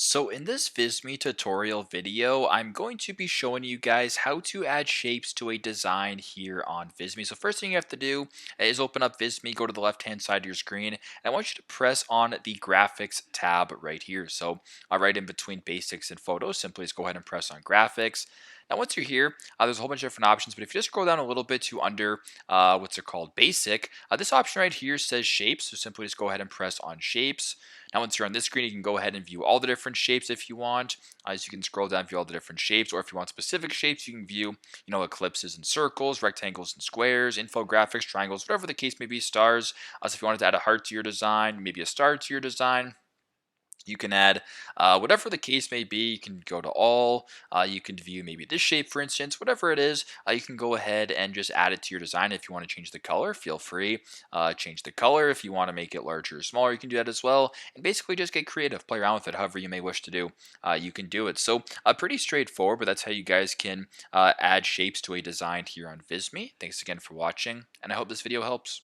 So in this Visme tutorial video, I'm going to be showing you guys how to add shapes to a design here on Visme. So first thing you have to do is open up Visme, go to the left hand side of your screen, and I want you to press on the graphics tab right here. So right in between basics and photos, simply just go ahead and press on graphics. Now once you're here, there's a whole bunch of different options, but if you just scroll down a little bit to under what's it called, basic, this option right here says shapes. So simply just go ahead and press on shapes. Now, once you're on this screen, you can go ahead and view all the different shapes if you want. As you can scroll down, view all the different shapes, or if you want specific shapes, you can view, ellipses and circles, rectangles and squares, infographics, triangles, whatever the case may be, stars. So if you wanted to add a heart to your design, maybe a star to your design, you can add whatever the case may be. You can go to all. You can view maybe this shape, for instance, whatever it is. You can go ahead and just add it to your design. If you want to change the color, feel free. Change the color. If you want to make it larger or smaller, you can do that as well. And basically just get creative. Play around with it however you may wish to do. You can do it. So pretty straightforward, but that's how you guys can add shapes to a design here on Visme. Thanks again for watching, and I hope this video helps.